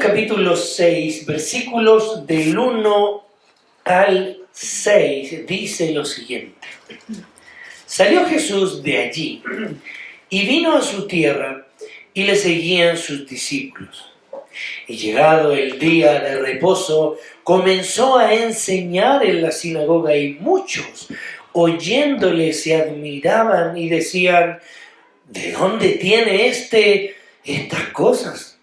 capítulo 6, versículos del 1 al 6, dice lo siguiente. Salió Jesús de allí y vino a su tierra y le seguían sus discípulos. Y llegado el día de reposo, comenzó a enseñar en la sinagoga y muchos, oyéndole, se admiraban y decían: ¿de dónde tiene estas cosas?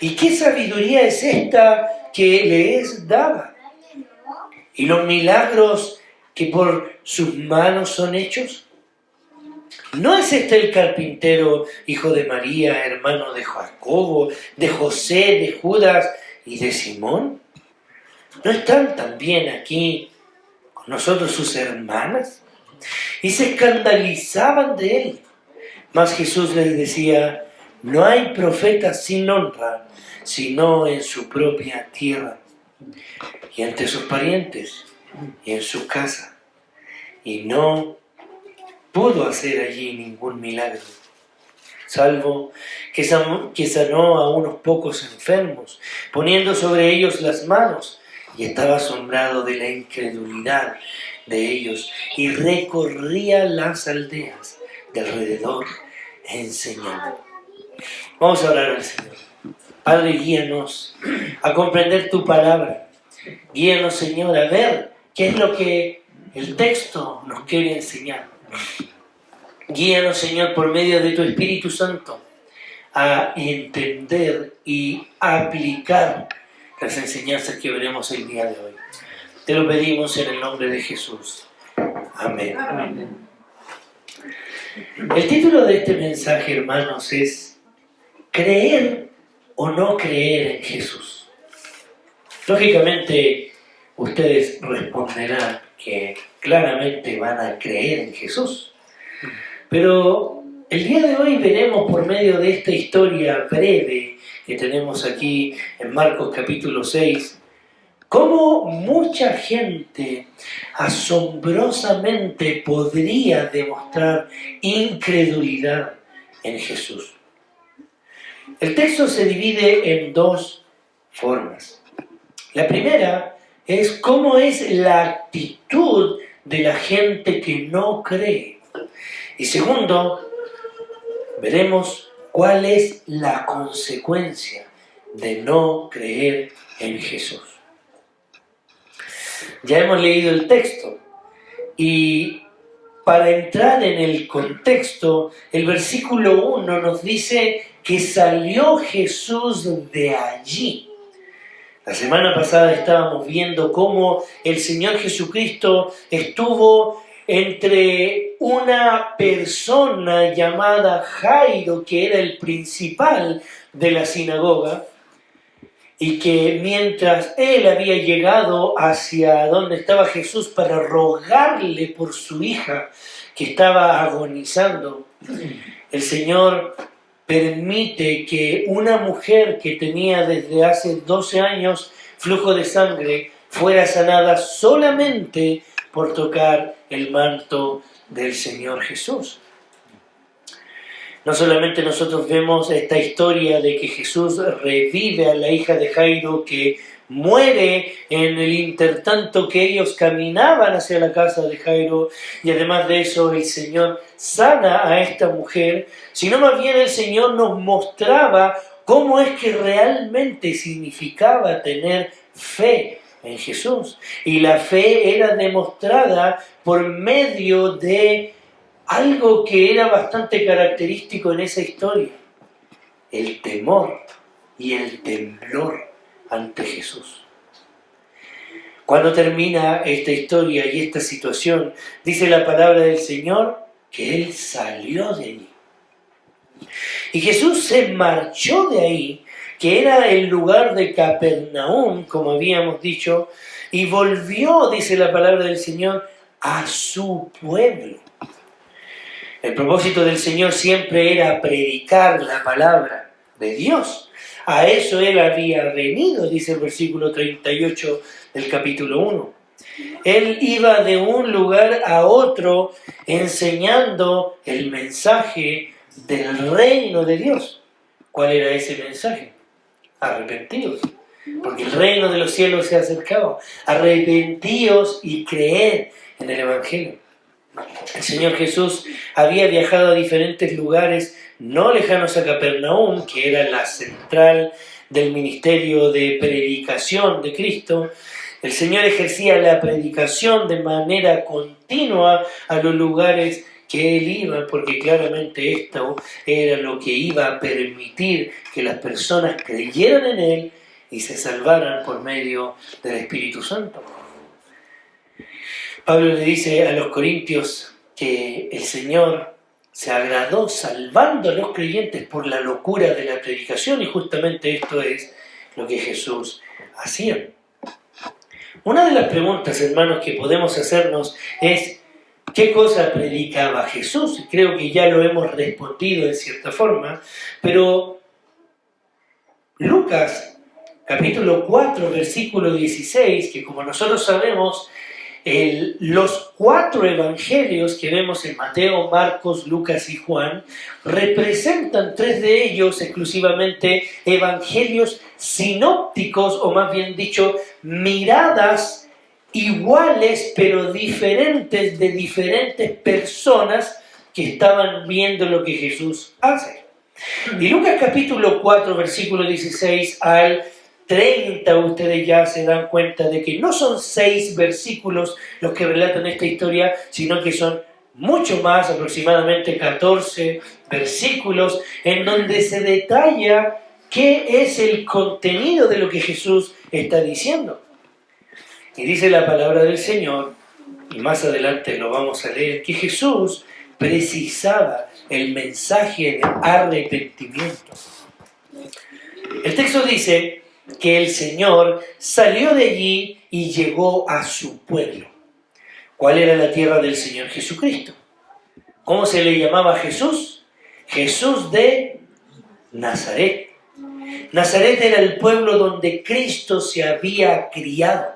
¿Y qué sabiduría es esta que le es dada? ¿Y los milagros que por sus manos son hechos? ¿No es este el carpintero, hijo de María, hermano de Jacobo, de José, de Judas y de Simón? ¿No están también aquí con nosotros sus hermanas? Y se escandalizaban de él. Mas Jesús les decía: no hay profeta sin honra, sino en su propia tierra, y ante sus parientes, y en su casa. Y no pudo hacer allí ningún milagro, salvo que sanó a unos pocos enfermos, poniendo sobre ellos las manos, y estaba asombrado de la incredulidad de ellos, y recorría las aldeas de alrededor enseñando. Vamos a orar al Señor. Padre, guíanos a comprender tu palabra. Guíanos, Señor, a ver qué es lo que el texto nos quiere enseñar. Guíanos, Señor, por medio de tu Espíritu Santo, a entender y aplicar las enseñanzas que veremos el día de hoy. Te lo pedimos en el nombre de Jesús. Amén. Amén. El título de este mensaje, hermanos, es ¿creer o no creer en Jesús? Lógicamente, ustedes responderán que claramente van a creer en Jesús. Pero el día de hoy veremos por medio de esta historia breve que tenemos aquí en Marcos capítulo 6, cómo mucha gente asombrosamente podría demostrar incredulidad en Jesús. El texto se divide en dos formas. La primera es cómo es la actitud de la gente que no cree. Y segundo, veremos cuál es la consecuencia de no creer en Jesús. Ya hemos leído el texto y para entrar en el contexto, el versículo 1 nos dice que salió Jesús de allí. La semana pasada estábamos viendo cómo el Señor Jesucristo estuvo entre una persona llamada Jairo, que era el principal de la sinagoga, y que mientras él había llegado hacia donde estaba Jesús para rogarle por su hija que estaba agonizando, el Señor permite que una mujer que tenía desde hace 12 años flujo de sangre fuera sanada solamente por tocar el manto del Señor Jesús. No solamente nosotros vemos esta historia de que Jesús revive a la hija de Jairo que muere en el intertanto que ellos caminaban hacia la casa de Jairo, y además de eso el Señor sana a esta mujer, sino más bien el Señor nos mostraba cómo es que realmente significaba tener fe en Jesús. Y la fe era demostrada por medio de algo que era bastante característico en esa historia: el temor y el temblor ante Jesús. Cuando termina esta historia y esta situación, dice la palabra del Señor que Él salió de allí. Y Jesús se marchó de ahí, que era el lugar de Capernaum, como habíamos dicho, y volvió, dice la palabra del Señor, a su pueblo. El propósito del Señor siempre era predicar la palabra de Dios. A eso Él había venido, dice el versículo 38 del capítulo 1. Él iba de un lugar a otro enseñando el mensaje del reino de Dios. ¿Cuál era ese mensaje? arrepentíos, porque el reino de los cielos se ha acercado. Arrepentíos y creed en el Evangelio. El Señor Jesús había viajado a diferentes lugares no lejanos a Capernaum, que era la central del ministerio de predicación de Cristo. El Señor ejercía la predicación de manera continua a los lugares que Él iba, porque claramente esto era lo que iba a permitir que las personas creyeran en Él y se salvaran por medio del Espíritu Santo. Pablo le dice a los corintios que el Señor se agradó salvando a los creyentes por la locura de la predicación, y justamente esto es lo que Jesús hacía. Una de las preguntas, hermanos, que podemos hacernos es ¿qué cosa predicaba Jesús? Creo que ya lo hemos respondido en cierta forma, pero Lucas, capítulo 4, versículo 16, que como nosotros sabemos, los 4 evangelios que vemos en Mateo, Marcos, Lucas y Juan representan 3 de ellos exclusivamente evangelios sinópticos, o más bien dicho, miradas iguales pero diferentes de diferentes personas que estaban viendo lo que Jesús hace. Y Lucas capítulo 4, versículo 16 al 30, ustedes ya se dan cuenta de que no son 6 versículos los que relatan esta historia, sino que son mucho más, aproximadamente 14 versículos, en donde se detalla qué es el contenido de lo que Jesús está diciendo. Y dice la palabra del Señor, y más adelante lo vamos a leer, que Jesús precisaba el mensaje de arrepentimiento. El texto dice que el Señor salió de allí y llegó a su pueblo. ¿Cuál era la tierra del Señor Jesucristo? ¿Cómo se le llamaba a Jesús? Jesús de Nazaret. Nazaret era el pueblo donde Cristo se había criado.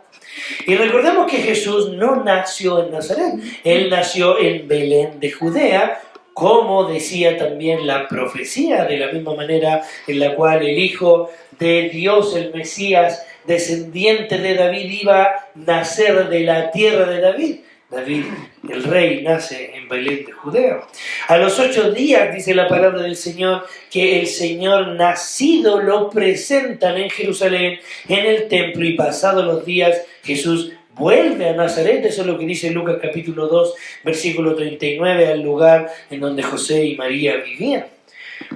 Y recordemos que Jesús no nació en Nazaret, Él nació en Belén de Judea, como decía también la profecía, de la misma manera en la cual el Hijo de Dios, el Mesías, descendiente de David, iba a nacer de la tierra de David. David, el rey, nace en Belén de Judea. A los 8 días, dice la palabra del Señor, que el Señor nacido lo presentan en Jerusalén, en el templo, y pasados los días Jesús vuelve a Nazaret. Eso es lo que dice Lucas capítulo 2, versículo 39, al lugar en donde José y María vivían.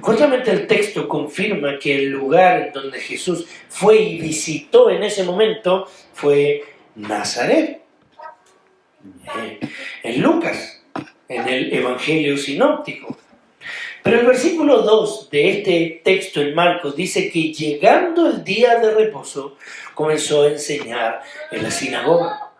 Justamente el texto confirma que el lugar en donde Jesús fue y visitó en ese momento fue Nazaret. En Lucas, en el Evangelio sinóptico. Pero el versículo 2 de este texto en Marcos dice que llegando el día de reposo comenzó a enseñar en la sinagoga.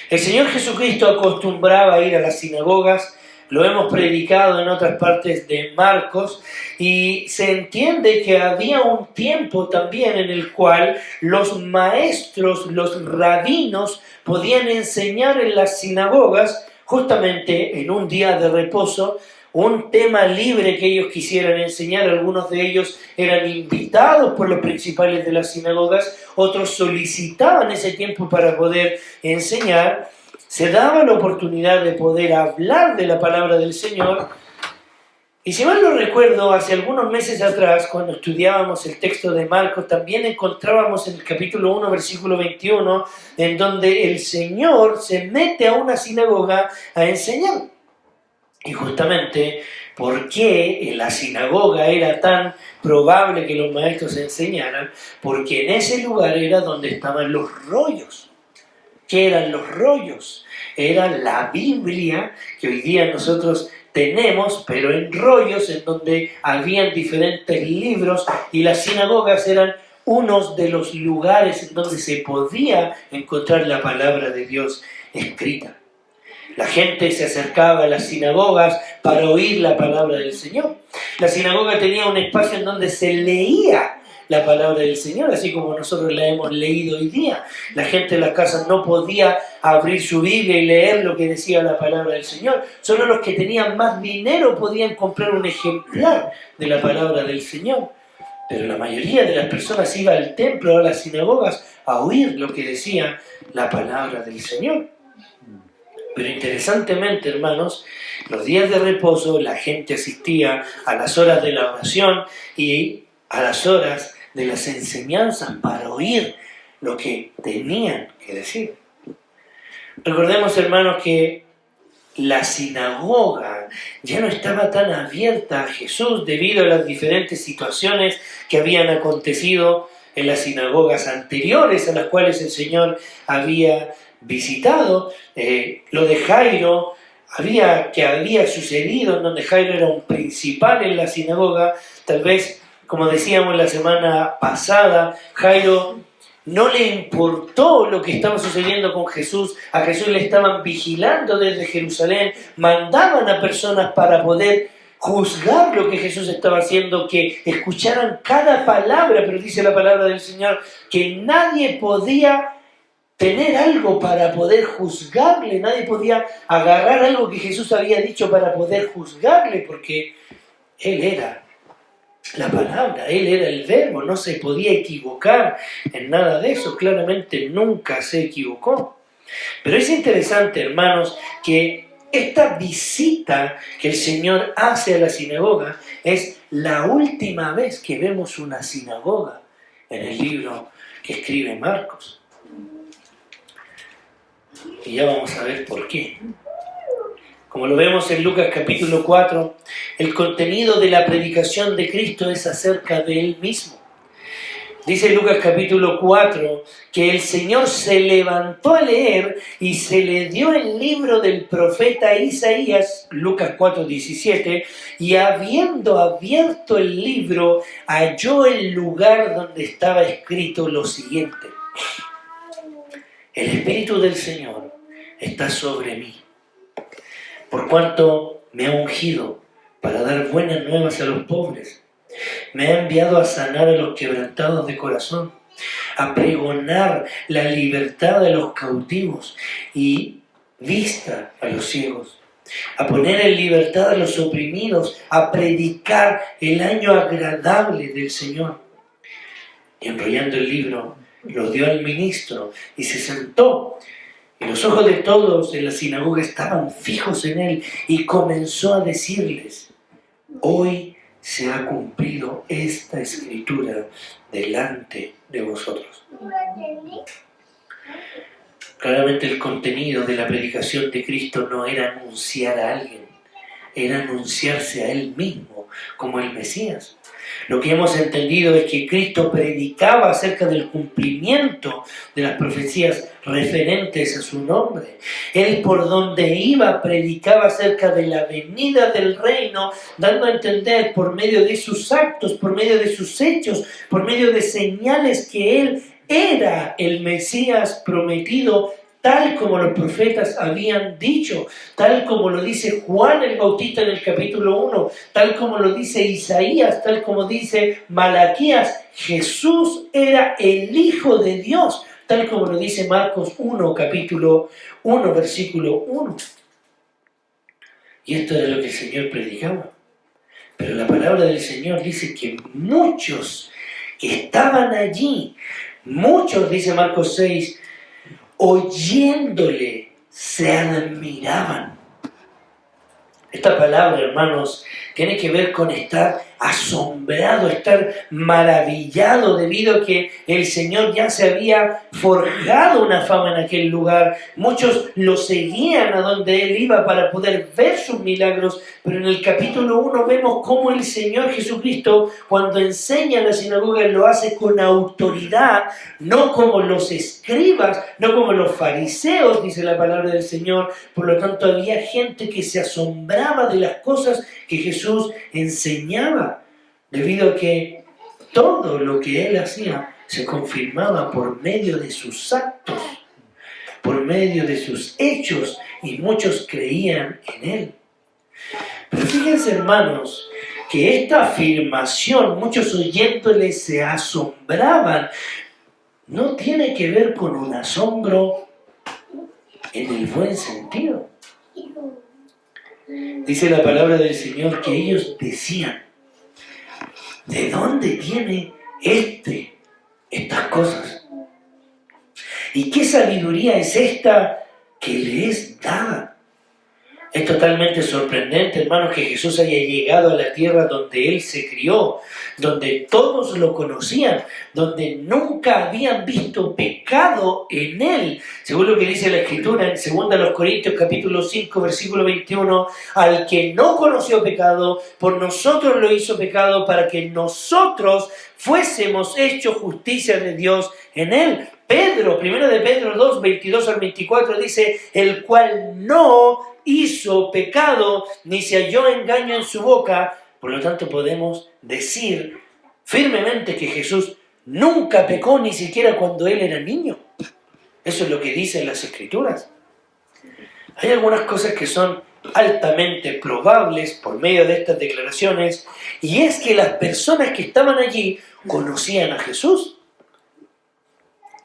El Señor Jesucristo acostumbraba a ir a las sinagogas, lo hemos predicado en otras partes de Marcos, y se entiende que había un tiempo también en el cual los maestros, los rabinos, podían enseñar en las sinagogas justamente en un día de reposo, un tema libre que ellos quisieran enseñar. Algunos de ellos eran invitados por los principales de las sinagogas, otros solicitaban ese tiempo para poder enseñar. Se daba la oportunidad de poder hablar de la palabra del Señor. Y si mal no recuerdo, hace algunos meses atrás, cuando estudiábamos el texto de Marcos, también encontrábamos en el capítulo 1, versículo 21, en donde el Señor se mete a una sinagoga a enseñar. Y justamente, ¿por qué en la sinagoga era tan probable que los maestros enseñaran? Porque en ese lugar era donde estaban los rollos. ¿Qué eran los rollos? Era la Biblia que hoy día nosotros tenemos, pero en rollos, en donde habían diferentes libros, y las sinagogas eran unos de los lugares en donde se podía encontrar la palabra de Dios escrita. La gente se acercaba a las sinagogas para oír la palabra del Señor. La sinagoga tenía un espacio en donde se leía la palabra del Señor, así como nosotros la hemos leído hoy día. La gente en las casas no podía abrir su Biblia y leer lo que decía la palabra del Señor. Solo los que tenían más dinero podían comprar un ejemplar de la palabra del Señor. Pero la mayoría de las personas iba al templo o a las sinagogas a oír lo que decía la palabra del Señor. Pero interesantemente, hermanos, los días de reposo la gente asistía a las horas de la oración y a las horas de las enseñanzas para oír lo que tenían que decir. Recordemos, hermanos, que la sinagoga ya no estaba tan abierta a Jesús debido a las diferentes situaciones que habían acontecido en las sinagogas anteriores a las cuales el Señor había visitado. Lo de Jairo que había sucedido, en donde Jairo era un principal en la sinagoga. Tal vez, como decíamos la semana pasada, Jairo no le importó lo que estaba sucediendo con Jesús. A Jesús le estaban vigilando desde Jerusalén. Mandaban a personas para poder juzgar lo que Jesús estaba haciendo, que escucharan cada palabra. Pero dice la palabra del Señor que nadie podía tener algo para poder juzgarle. Nadie podía agarrar algo que Jesús había dicho para poder juzgarle, porque Él era la palabra, Él era el verbo, no se podía equivocar en nada de eso, claramente nunca se equivocó. Pero es interesante, hermanos, que esta visita que el Señor hace a la sinagoga es la última vez que vemos una sinagoga en el libro que escribe Marcos. Y ya vamos a ver por qué. Como lo vemos en Lucas capítulo 4, el contenido de la predicación de Cristo es acerca de Él mismo. Dice Lucas capítulo 4 que el Señor se levantó a leer y se le dio el libro del profeta Isaías, Lucas 4:17, y habiendo abierto el libro, halló el lugar donde estaba escrito lo siguiente: el Espíritu del Señor está sobre mí, por cuanto me ha ungido para dar buenas nuevas a los pobres. Me ha enviado a sanar a los quebrantados de corazón, a pregonar la libertad a los cautivos y vista a los ciegos, a poner en libertad a los oprimidos, a predicar el año agradable del Señor. Y enrollando el libro, lo dio al ministro y se sentó. Y los ojos de todos en la sinagoga estaban fijos en él, y comenzó a decirles: hoy se ha cumplido esta escritura delante de vosotros. Claramente el contenido de la predicación de Cristo no era anunciar a alguien, era anunciarse a Él mismo como el Mesías. Lo que hemos entendido es que Cristo predicaba acerca del cumplimiento de las profecías referentes a su nombre. Él, por donde iba, predicaba acerca de la venida del reino, dando a entender por medio de sus actos, por medio de sus hechos, por medio de señales, que Él era el Mesías prometido, tal como los profetas habían dicho, tal como lo dice Juan el Bautista en el capítulo 1, tal como lo dice Isaías, tal como dice Malaquías. Jesús era el Hijo de Dios, tal como lo dice Marcos 1, capítulo 1, versículo 1. Y esto era lo que el Señor predicaba. Pero la palabra del Señor dice que muchos que estaban allí, muchos, dice Marcos 6, oyéndole, se admiraban. Esta palabra, hermanos, tiene que ver con estar asombrado, estar maravillado, debido a que el Señor ya se había forjado una fama en aquel lugar. Muchos lo seguían a donde Él iba para poder ver sus milagros, pero en el capítulo 1 vemos cómo el Señor Jesucristo, cuando enseña en la sinagoga, lo hace con autoridad, no como los escribas, no como los fariseos, dice la palabra del Señor. Por lo tanto, había gente que se asombraba de las cosas que Jesús enseñaba, debido a que todo lo que Él hacía se confirmaba por medio de sus actos, por medio de sus hechos, y muchos creían en Él. Pero fíjense, hermanos, que esta afirmación, muchos oyéndole se asombraban, no tiene que ver con un asombro en el buen sentido. Dice la palabra del Señor que ellos decían: ¿de dónde tiene estas cosas? ¿Y qué sabiduría es esta que le es dada? Es totalmente sorprendente, hermanos, que Jesús haya llegado a la tierra donde Él se crió, donde todos lo conocían, donde nunca habían visto pecado en Él. Según lo que dice la Escritura en 2 Corintios capítulo 5, versículo 21, al que no conoció pecado, por nosotros lo hizo pecado para que nosotros fuésemos hechos justicia de Dios en Él. Pedro, 1 de Pedro 2, 22 al 24 dice, el cual no hizo pecado, ni se halló engaño en su boca. Por lo tanto podemos decir firmemente que Jesús nunca pecó, ni siquiera cuando Él era niño. Eso es lo que dicen las Escrituras. Hay algunas cosas que son altamente probables por medio de estas declaraciones, y es que las personas que estaban allí conocían a Jesús.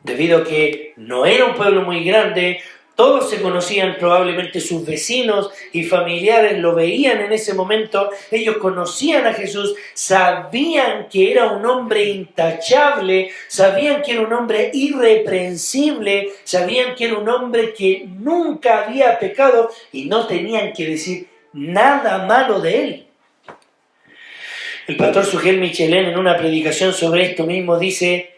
Debido a que no era un pueblo muy grande, todos se conocían, probablemente sus vecinos y familiares lo veían en ese momento, ellos conocían a Jesús, sabían que era un hombre intachable, sabían que era un hombre irreprensible, sabían que era un hombre que nunca había pecado y no tenían que decir nada malo de él. El pastor Sugel Michelén en una predicación sobre esto mismo dice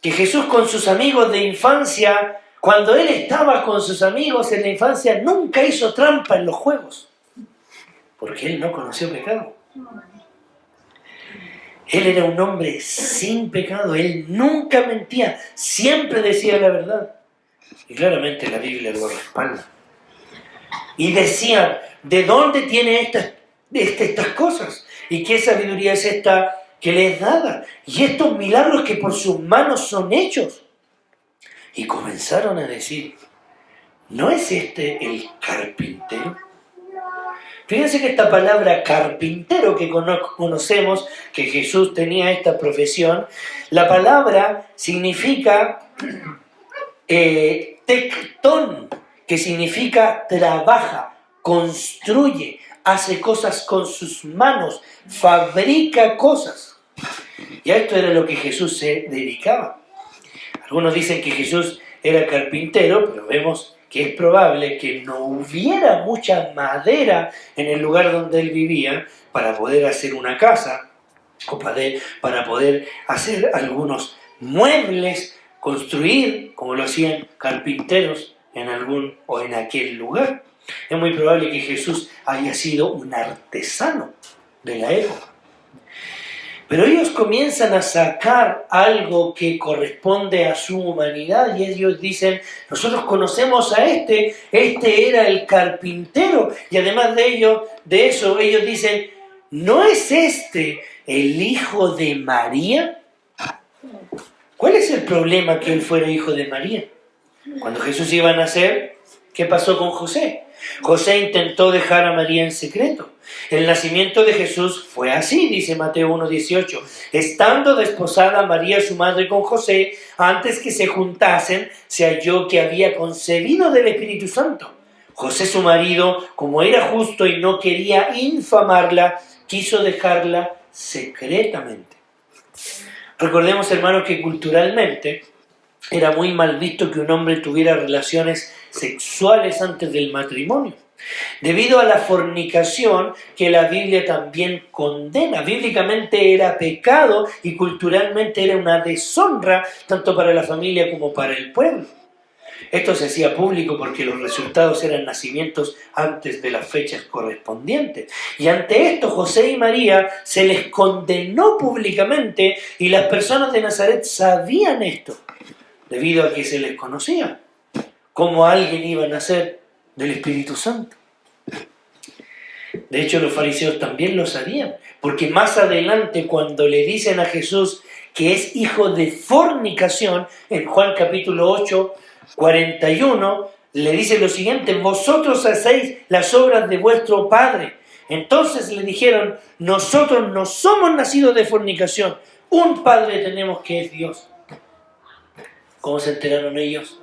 que Jesús con sus amigos de infancia, cuando Él estaba con sus amigos en la infancia, nunca hizo trampa en los juegos, porque Él no conoció pecado. Él era un hombre sin pecado, Él nunca mentía, siempre decía la verdad. Y claramente la Biblia lo respalda. Y decían, ¿de dónde tiene estas cosas? ¿Y qué sabiduría es esta que les daba? Y estos milagros que por sus manos son hechos. Y comenzaron a decir, ¿no es este el carpintero? Fíjense que esta palabra carpintero que conocemos, que Jesús tenía esta profesión, la palabra significa tectón, que significa trabaja, construye, hace cosas con sus manos, fabrica cosas. Y a esto era lo que Jesús se dedicaba. Algunos dicen que Jesús era carpintero, pero vemos que es probable que no hubiera mucha madera en el lugar donde él vivía para poder hacer una casa o para poder hacer algunos muebles, construir, como lo hacían carpinteros en algún o en aquel lugar. Es muy probable que Jesús haya sido un artesano de la época. Pero ellos comienzan a sacar algo que corresponde a su humanidad y ellos dicen, nosotros conocemos a este era el carpintero. Y además de eso, ellos dicen, ¿no es este el hijo de María? ¿Cuál es el problema que él fuera hijo de María? Cuando Jesús iba a nacer, ¿qué pasó con José? José intentó dejar a María en secreto. El nacimiento de Jesús fue así, dice Mateo 1:18. Estando desposada María su madre con José, antes que se juntasen, se halló que había concebido del Espíritu Santo. José su marido, como era justo y no quería infamarla, quiso dejarla secretamente. Recordemos, hermanos, que culturalmente era muy mal visto que un hombre tuviera relaciones sexuales antes del matrimonio, debido a la fornicación que la Biblia también condena. Bíblicamente era pecado y culturalmente era una deshonra tanto para la familia como para el pueblo. Esto se hacía público porque los resultados eran nacimientos antes de las fechas correspondientes. Y ante esto, José y María se les condenó públicamente y las personas de Nazaret sabían esto, debido a que se les conocía. ¿Cómo alguien iba a nacer del Espíritu Santo? De hecho, los fariseos también lo sabían, porque más adelante, cuando le dicen a Jesús que es hijo de fornicación, en Juan capítulo 8, 41, le dice lo siguiente: vosotros hacéis las obras de vuestro padre. Entonces le dijeron: nosotros no somos nacidos de fornicación, un padre tenemos que es Dios. ¿Cómo se enteraron ellos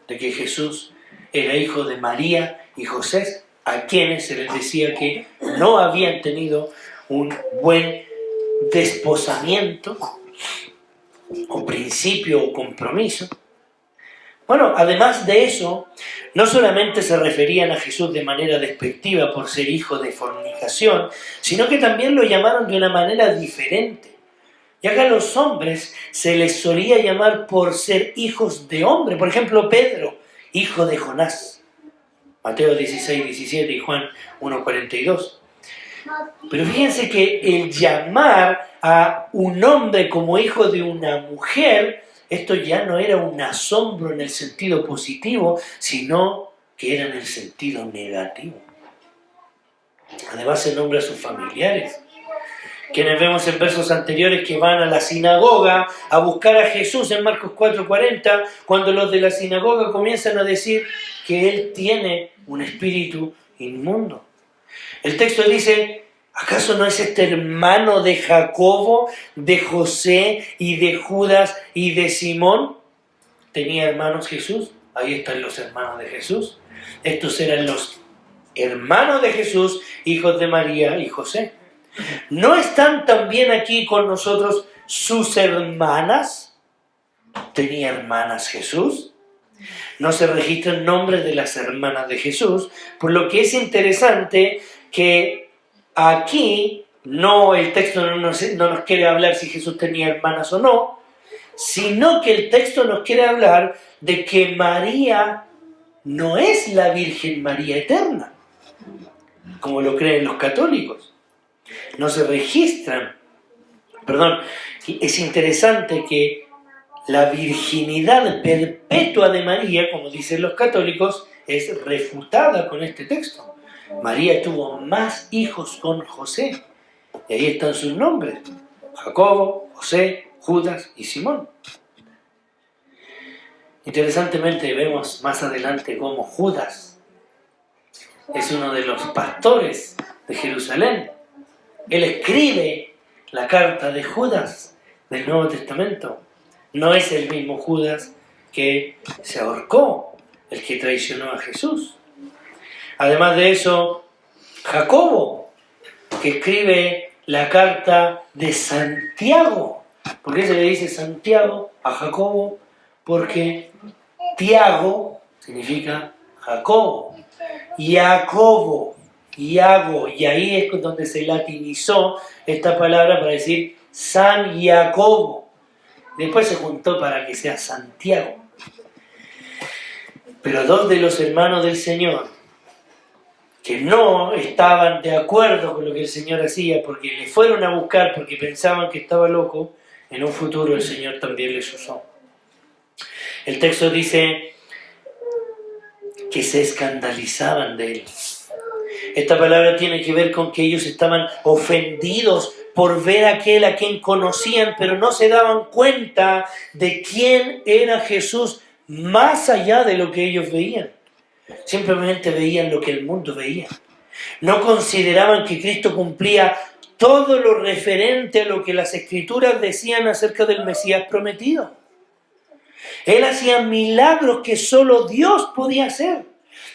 de que Jesús era hijo de María y José, a quienes se les decía que no habían tenido un buen desposamiento, o principio o compromiso. Bueno, además de eso, no solamente se referían a Jesús de manera despectiva por ser hijo de fornicación, sino que también lo llamaron de una manera diferente. Ya que a los hombres se les solía llamar por ser hijos de hombre. Por ejemplo, Pedro, hijo de Jonás. Mateo 16, 17 y Juan 1, 42. Pero fíjense que el llamar a un hombre como hijo de una mujer, esto ya no era un asombro en el sentido positivo, sino que era en el sentido negativo. Además se nombra a sus familiares, quienes vemos en versos anteriores que van a la sinagoga a buscar a Jesús en Marcos 4:40, cuando los de la sinagoga comienzan a decir que él tiene un espíritu inmundo. El texto dice: ¿acaso no es este hermano de Jacobo, de José y de Judas y de Simón? ¿Tenía hermanos Jesús? Ahí están los hermanos de Jesús. Estos eran los hermanos de Jesús, hijos de María y José. ¿No están también aquí con nosotros sus hermanas? ¿Tenía hermanas Jesús? No se registran nombres de las hermanas de Jesús, por lo que es interesante que aquí el texto no nos quiere hablar si Jesús tenía hermanas o no, sino que el texto nos quiere hablar de que María no es la Virgen María eterna, como lo creen los católicos. No se registran. Es interesante que la virginidad perpetua de María, como dicen los católicos, es refutada con este texto. María tuvo más hijos con José. Y ahí están sus nombres: Jacobo, José, Judas y Simón. Interesantemente vemos más adelante cómo Judas es uno de los pastores de Jerusalén. Él escribe la carta de Judas del Nuevo Testamento. No es el mismo Judas que se ahorcó, el que traicionó a Jesús. Además de eso, Jacobo, que escribe la carta de Santiago. ¿Por qué se le dice Santiago a Jacobo? Porque Tiago significa Jacobo. Iago, y ahí es donde se latinizó esta palabra para decir San Jacobo. Después se juntó para que sea Santiago. Pero dos de los hermanos del Señor, que no estaban de acuerdo con lo que el Señor hacía, porque le fueron a buscar porque pensaban que estaba loco, en un futuro el Señor también les usó. El texto dice que se escandalizaban de él. Esta palabra tiene que ver con que ellos estaban ofendidos por ver a aquel a quien conocían, pero no se daban cuenta de quién era Jesús más allá de lo que ellos veían. Simplemente veían lo que el mundo veía. No consideraban que Cristo cumplía todo lo referente a lo que las Escrituras decían acerca del Mesías prometido. Él hacía milagros que solo Dios podía hacer.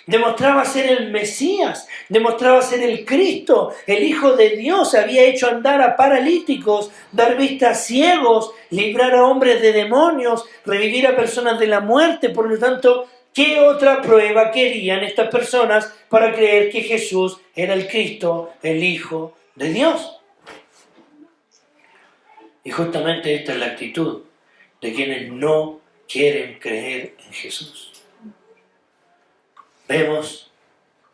Demostraba ser el Mesías, demostraba ser el Cristo, el Hijo de Dios. Había hecho andar a paralíticos, dar vista a ciegos, librar a hombres de demonios, revivir a personas de la muerte. Por lo tanto, ¿qué otra prueba querían estas personas para creer que Jesús era el Cristo, el Hijo de Dios? Y justamente esta es la actitud de quienes no quieren creer en Jesús. Vemos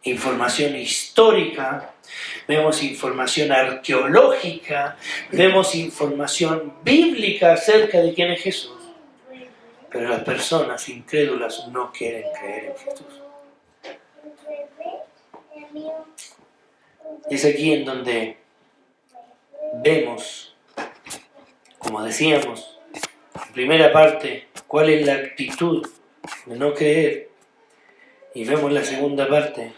información histórica, vemos información arqueológica, vemos información bíblica acerca de quién es Jesús. Pero las personas incrédulas no quieren creer en Jesús. Es aquí en donde vemos, como decíamos, en primera parte, cuál es la actitud de no creer. Y vemos la segunda parte,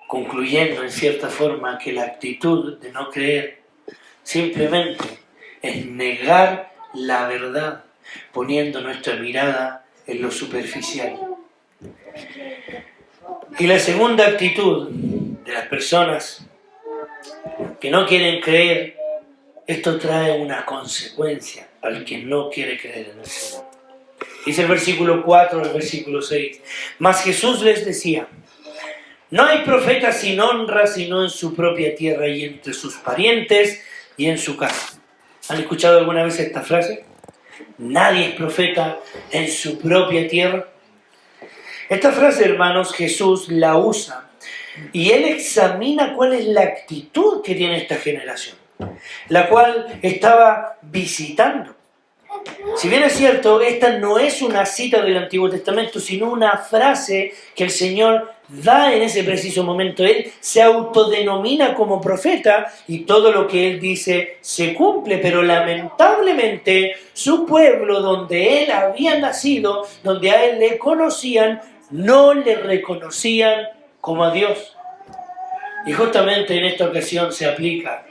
concluyendo en cierta forma que la actitud de no creer simplemente es negar la verdad, poniendo nuestra mirada en lo superficial. Y la segunda actitud de las personas que no quieren creer esto trae una consecuencia al que no quiere creer en el Señor. Dice el versículo 4 al versículo 6. Mas Jesús les decía: no hay profeta sin honra sino en su propia tierra y entre sus parientes y en su casa. ¿Han escuchado alguna vez esta frase? Nadie es profeta en su propia tierra. Esta frase, hermanos, Jesús la usa y Él examina cuál es la actitud que tiene esta generación, la cual estaba visitando. Si bien es cierto, esta no es una cita del Antiguo Testamento, sino una frase que el Señor da en ese preciso momento. Él se autodenomina como profeta y todo lo que Él dice se cumple, pero lamentablemente su pueblo donde Él había nacido, donde a Él le conocían, no le reconocían como a Dios. Y justamente en esta ocasión se aplica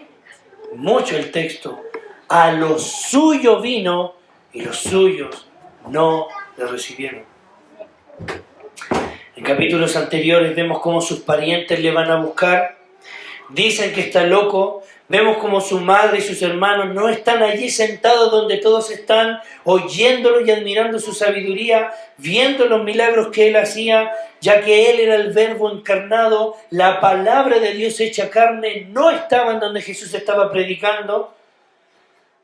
mucho el texto: a los suyos vino y los suyos no le recibieron. En capítulos anteriores vemos cómo sus parientes le van a buscar, dicen que está loco, vemos cómo su madre y sus hermanos no están allí sentados donde todos están, oyéndolo y admirando su sabiduría, viendo los milagros que Él hacía, ya que Él era el Verbo encarnado, la palabra de Dios hecha carne, no estaban donde Jesús estaba predicando.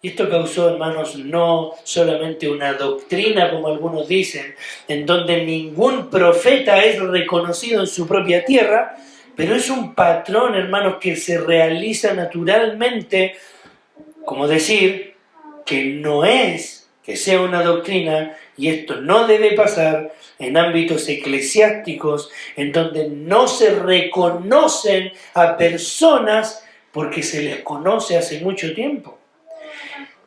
Y esto causó, hermanos, no solamente una doctrina, como algunos dicen, en donde ningún profeta es reconocido en su propia tierra, pero es un patrón, hermanos, que se realiza naturalmente, como decir, que no es que sea una doctrina, y esto no debe pasar en ámbitos eclesiásticos, en donde no se reconocen a personas porque se les conoce hace mucho tiempo.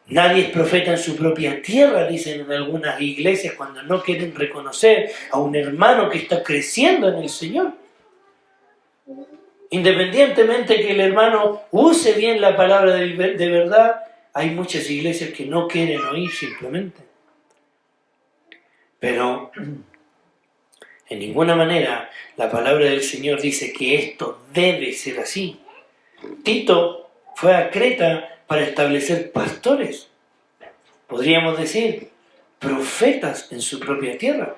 Nadie es profeta en su propia tierra, dicen en algunas iglesias, cuando no quieren reconocer a un hermano que está creciendo en el Señor. Independientemente que el hermano use bien la palabra de verdad, hay muchas iglesias que no quieren oír simplemente. Pero en ninguna manera la palabra del Señor dice que esto debe ser así. Tito fue a Creta para establecer pastores, podríamos decir, profetas en su propia tierra.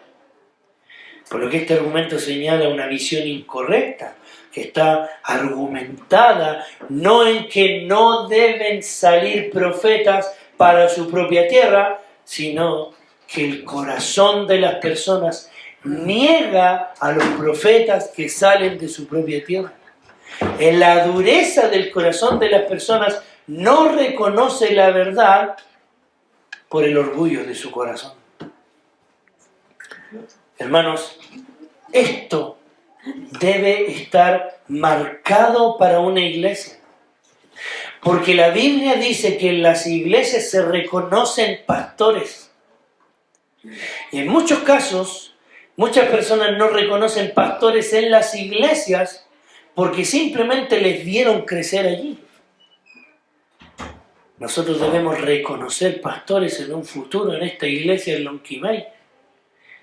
Por lo que este argumento señala una visión incorrecta, que está argumentada no en que no deben salir profetas para su propia tierra, sino que el corazón de las personas niega a los profetas que salen de su propia tierra. En la dureza del corazón de las personas no reconoce la verdad por el orgullo de su corazón. Hermanos, esto debe estar marcado para una iglesia. Porque la Biblia dice que en las iglesias se reconocen pastores. Y en muchos casos, muchas personas no reconocen pastores en las iglesias porque simplemente les vieron crecer allí. Nosotros debemos reconocer pastores en un futuro en esta iglesia en Lonquimay.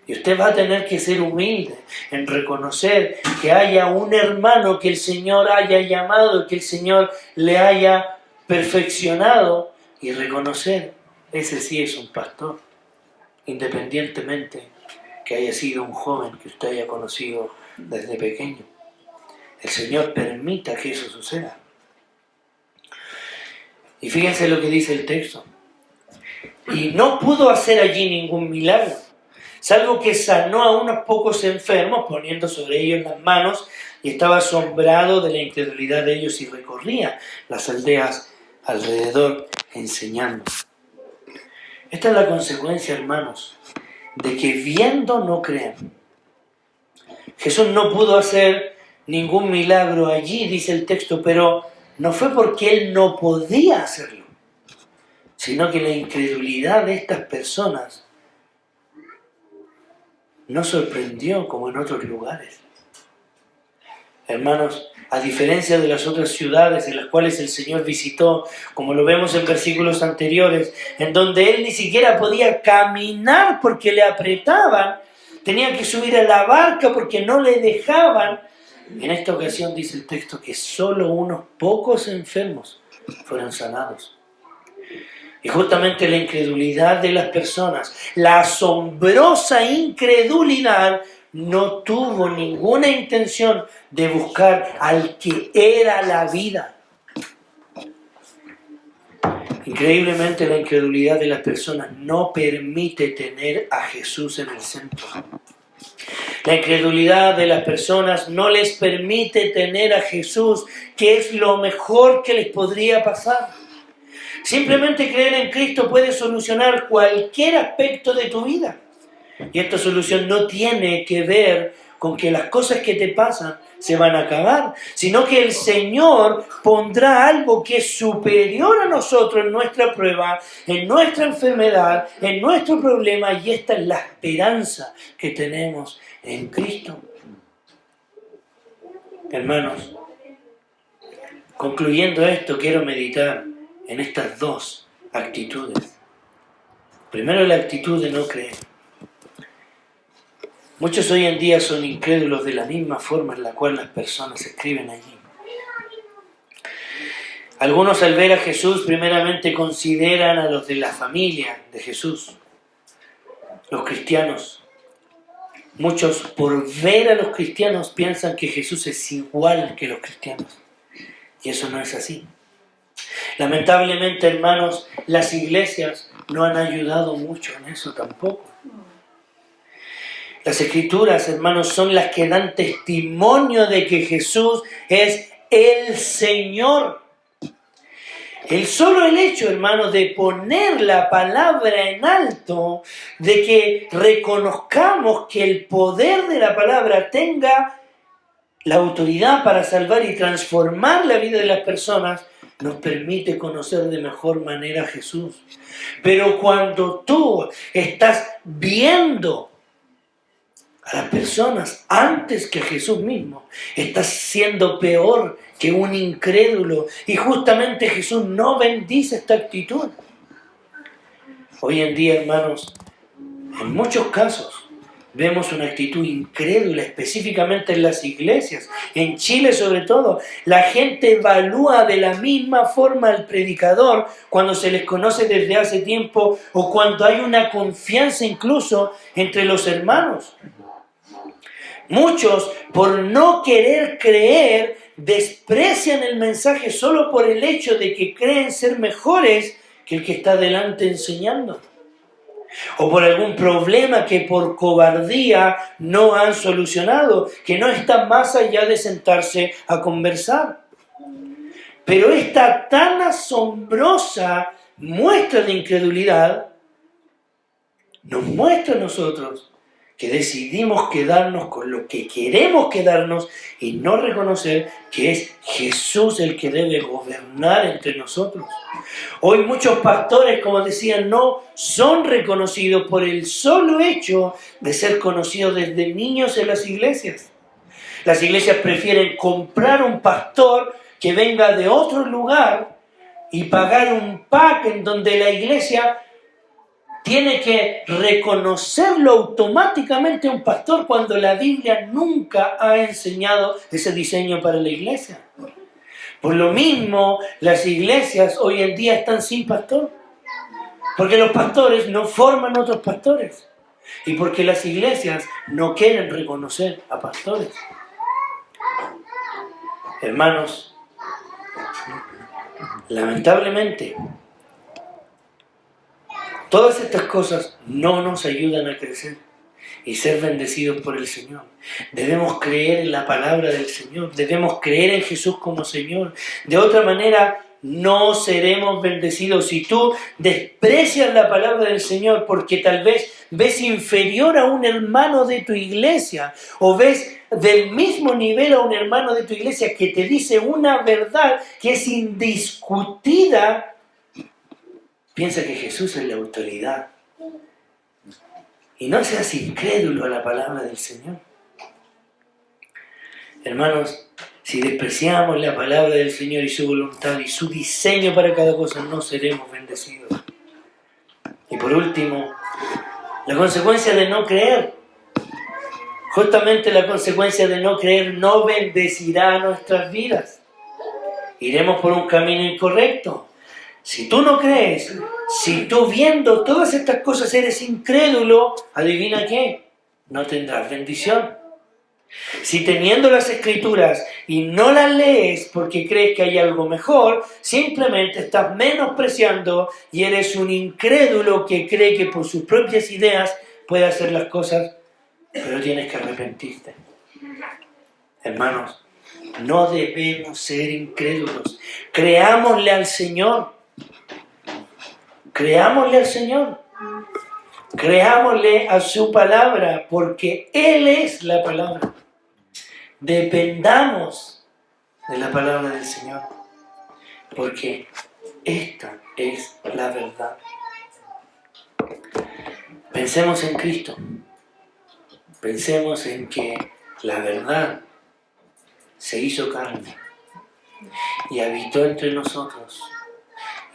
Y usted va a tener que ser humilde en reconocer que haya un hermano que el Señor haya llamado, que el Señor le haya perfeccionado, y reconocer, ese sí es un pastor, independientemente que haya sido un joven que usted haya conocido desde pequeño. El Señor permita que eso suceda. Y fíjense lo que dice el texto. Y no pudo hacer allí ningún milagro, salvo que sanó a unos pocos enfermos poniendo sobre ellos las manos, y estaba asombrado de la incredulidad de ellos y recorría las aldeas alrededor enseñando. Esta es la consecuencia, hermanos, de que viendo no crean. Jesús no pudo hacer ningún milagro allí, dice el texto, pero no fue porque Él no podía hacerlo, sino que la incredulidad de estas personas no sorprendió como en otros lugares. Hermanos, a diferencia de las otras ciudades en las cuales el Señor visitó, como lo vemos en versículos anteriores, en donde Él ni siquiera podía caminar porque le apretaban, tenía que subir a la barca porque no le dejaban. En esta ocasión dice el texto que solo unos pocos enfermos fueron sanados. Y justamente la incredulidad de las personas, la asombrosa incredulidad, no tuvo ninguna intención de buscar al que era la vida. Increíblemente, la incredulidad de las personas no permite tener a Jesús en el centro. La incredulidad de las personas no les permite tener a Jesús, que es lo mejor que les podría pasar. Simplemente creer en Cristo puede solucionar cualquier aspecto de tu vida. Y esta solución no tiene que ver con que las cosas que te pasan se van a acabar, sino que el Señor pondrá algo que es superior a nosotros en nuestra prueba, en nuestra enfermedad, en nuestro problema, y esta es la esperanza que tenemos en Cristo. Hermanos, concluyendo esto, quiero meditar en estas dos actitudes. Primero, la actitud de no creer. Muchos hoy en día son incrédulos de la misma forma en la cual las personas escriben allí. Algunos, al ver a Jesús, primeramente consideran a los de la familia de Jesús, los cristianos. Muchos, por ver a los cristianos, piensan que Jesús es igual que los cristianos. Y eso no es así. Lamentablemente, hermanos, las iglesias no han ayudado mucho en eso tampoco. Las Escrituras, hermanos, son las que dan testimonio de que Jesús es el Señor. El solo el hecho, hermanos, de poner la palabra en alto, de que reconozcamos que el poder de la palabra tenga la autoridad para salvar y transformar la vida de las personas, nos permite conocer de mejor manera a Jesús. Pero cuando tú estás viendo a las personas antes que a Jesús mismo, estás siendo peor que un incrédulo, y justamente Jesús no bendice esta actitud. Hoy en día, hermanos, en muchos casos vemos una actitud incrédula, específicamente en las iglesias, en Chile sobre todo. La gente evalúa de la misma forma al predicador cuando se les conoce desde hace tiempo, o cuando hay una confianza incluso entre los hermanos. Muchos, por no querer creer, desprecian el mensaje solo por el hecho de que creen ser mejores que el que está delante enseñando. O por algún problema que por cobardía no han solucionado, que no está más allá de sentarse a conversar. Pero esta tan asombrosa muestra de incredulidad nos muestra a nosotros que decidimos quedarnos con lo que queremos quedarnos y no reconocer que es Jesús el que debe gobernar entre nosotros. Hoy muchos pastores, como decía, no son reconocidos por el solo hecho de ser conocidos desde niños en las iglesias. Las iglesias prefieren comprar un pastor que venga de otro lugar y pagar un pack en donde la iglesia tiene que reconocerlo automáticamente a un pastor, cuando la Biblia nunca ha enseñado ese diseño para la iglesia. Por lo mismo, las iglesias hoy en día están sin pastor, porque los pastores no forman otros pastores, y porque las iglesias no quieren reconocer a pastores. Hermanos, lamentablemente, todas estas cosas no nos ayudan a crecer y ser bendecidos por el Señor. Debemos creer en la palabra del Señor, debemos creer en Jesús como Señor. De otra manera, no seremos bendecidos. Si tú desprecias la palabra del Señor porque tal vez ves inferior a un hermano de tu iglesia, o ves del mismo nivel a un hermano de tu iglesia que te dice una verdad que es indiscutida, piensa que Jesús es la autoridad. Y no seas incrédulo a la palabra del Señor. Hermanos, si despreciamos la palabra del Señor y su voluntad y su diseño para cada cosa, no seremos bendecidos. Y por último, la consecuencia de no creer. Justamente la consecuencia de no creer no bendecirá nuestras vidas. Iremos por un camino incorrecto. Si tú no crees, si tú viendo todas estas cosas eres incrédulo, adivina qué, no tendrás bendición. Si teniendo las Escrituras y no las lees porque crees que hay algo mejor, simplemente estás menospreciando y eres un incrédulo que cree que por sus propias ideas puede hacer las cosas, pero tienes que arrepentirte. Hermanos, no debemos ser incrédulos. Creámosle al Señor. Creámosle al Señor. Creámosle a su palabra, porque Él es la palabra. Dependamos de la palabra del Señor, porque esta es la verdad. Pensemos en Cristo. Pensemos en que la verdad se hizo carne y habitó entre nosotros.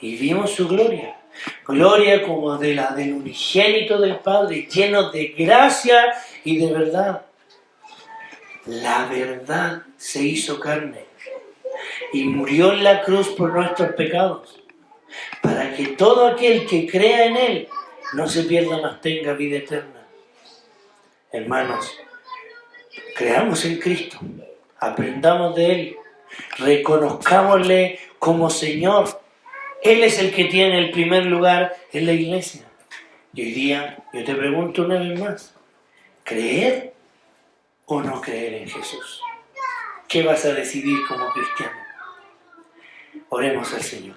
Y vimos su gloria. Gloria como de la del unigénito del Padre, lleno de gracia y de verdad. La verdad se hizo carne y murió en la cruz por nuestros pecados, para que todo aquel que crea en Él no se pierda, mas tenga vida eterna. Hermanos, creamos en Cristo, aprendamos de Él, reconozcámosle como Señor. Él es el que tiene el primer lugar en la iglesia. Y hoy día yo te pregunto una vez más, ¿creer o no creer en Jesús? ¿Qué vas a decidir como cristiano? Oremos al Señor.